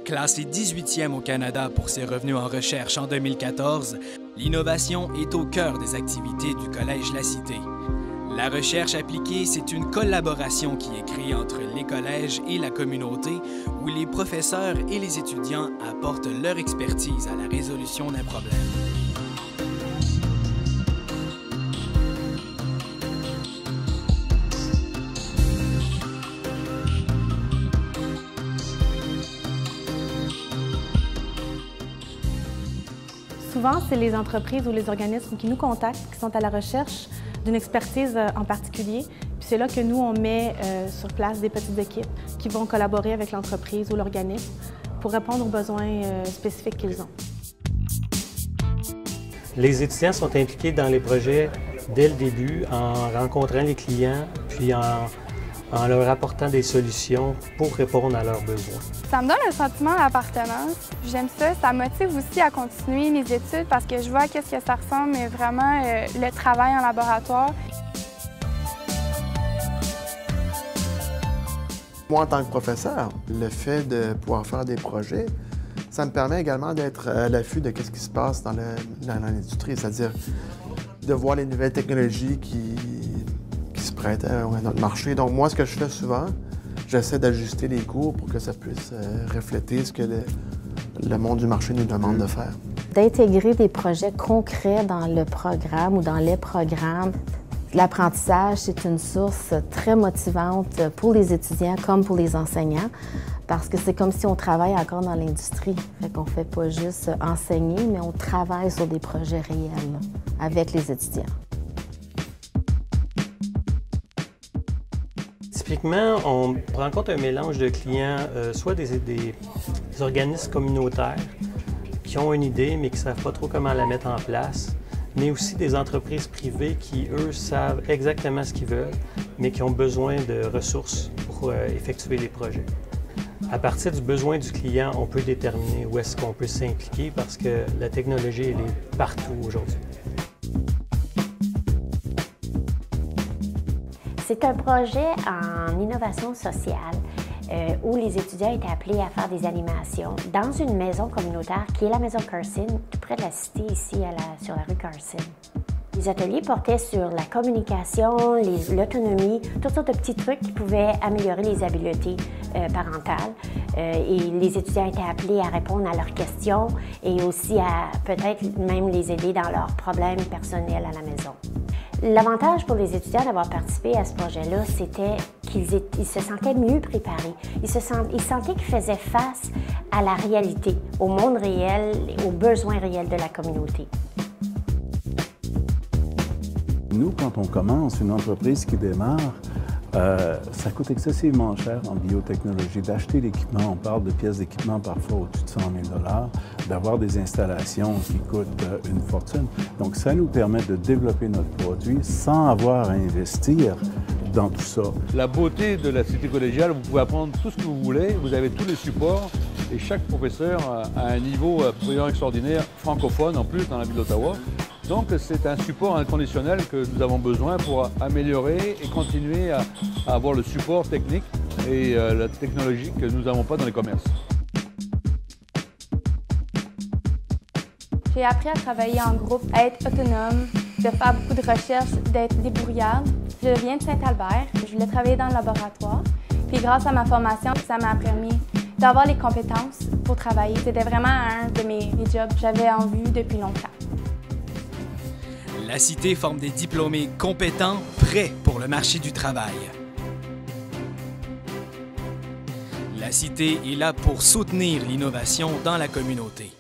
Classée 18e au Canada pour ses revenus en recherche en 2014, l'innovation est au cœur des activités du Collège La Cité. La recherche appliquée, c'est une collaboration qui est créée entre les collèges et la communauté où les professeurs et les étudiants apportent leur expertise à la résolution d'un problème. Souvent, c'est les entreprises ou les organismes qui nous contactent, qui sont à la recherche d'une expertise en particulier. Puis c'est là que nous, on met sur place des petites équipes qui vont collaborer avec l'entreprise ou l'organisme pour répondre aux besoins spécifiques qu'ils ont. Les étudiants sont impliqués dans les projets dès le début en rencontrant les clients, puis en leur apportant des solutions pour répondre à leurs besoins. Ça me donne un sentiment d'appartenance. J'aime ça. Ça me motive aussi à continuer mes études parce que je vois qu'est-ce que ça ressemble, mais vraiment le travail en laboratoire. Moi, en tant que professeur, le fait de pouvoir faire des projets, ça me permet également d'être à l'affût de ce qui se passe dans l'industrie, c'est-à-dire de voir les nouvelles technologies qui se prêtent à notre marché. Donc moi, ce que je fais souvent, j'essaie d'ajuster les cours pour que ça puisse refléter ce que le monde du marché nous demande de faire. D'intégrer des projets concrets dans le programme ou dans les programmes. L'apprentissage, c'est une source très motivante pour les étudiants comme pour les enseignants parce que c'est comme si on travaille encore dans l'industrie. Fait qu'on ne fait pas juste enseigner, mais on travaille sur des projets réels avec les étudiants. Typiquement, on rencontre un mélange de clients, soit des organismes communautaires qui ont une idée mais qui ne savent pas trop comment la mettre en place, mais aussi des entreprises privées qui, eux, savent exactement ce qu'ils veulent, mais qui ont besoin de ressources pour effectuer les projets. À partir du besoin du client, on peut déterminer où est-ce qu'on peut s'impliquer parce que la technologie, elle est partout aujourd'hui. C'est un projet en innovation sociale où les étudiants étaient appelés à faire des animations dans une maison communautaire qui est la maison Carson, tout près de la cité ici sur la rue Carson. Les ateliers portaient sur la communication, l'autonomie, toutes sortes de petits trucs qui pouvaient améliorer les habiletés parentales. Et les étudiants étaient appelés à répondre à leurs questions et aussi à peut-être même les aider dans leurs problèmes personnels à la maison. L'avantage pour les étudiants d'avoir participé à ce projet-là, c'était qu'ils se sentaient mieux préparés. Ils sentaient qu'ils faisaient face à la réalité, au monde réel, aux besoins réels de la communauté. Nous, quand on commence une entreprise qui démarre, ça coûte excessivement cher en biotechnologie d'acheter l'équipement. On parle de pièces d'équipement parfois au-dessus de 100 000 $, d'avoir des installations qui coûtent une fortune. Donc, ça nous permet de développer notre produit sans avoir à investir dans tout ça. La beauté de la cité collégiale, vous pouvez apprendre tout ce que vous voulez, vous avez tous les supports et chaque professeur a un niveau absolument extraordinaire, francophone en plus dans la ville d'Ottawa. Donc c'est un support inconditionnel que nous avons besoin pour améliorer et continuer à avoir le support technique et la technologie que nous n'avons pas dans les commerces. J'ai appris à travailler en groupe, à être autonome, de faire beaucoup de recherches, d'être débrouillarde. Je viens de Saint-Albert, je voulais travailler dans le laboratoire. Puis grâce à ma formation, ça m'a permis d'avoir les compétences pour travailler. C'était vraiment un de mes jobs que j'avais en vue depuis longtemps. La Cité forme des diplômés compétents, prêts pour le marché du travail. La Cité est là pour soutenir l'innovation dans la communauté.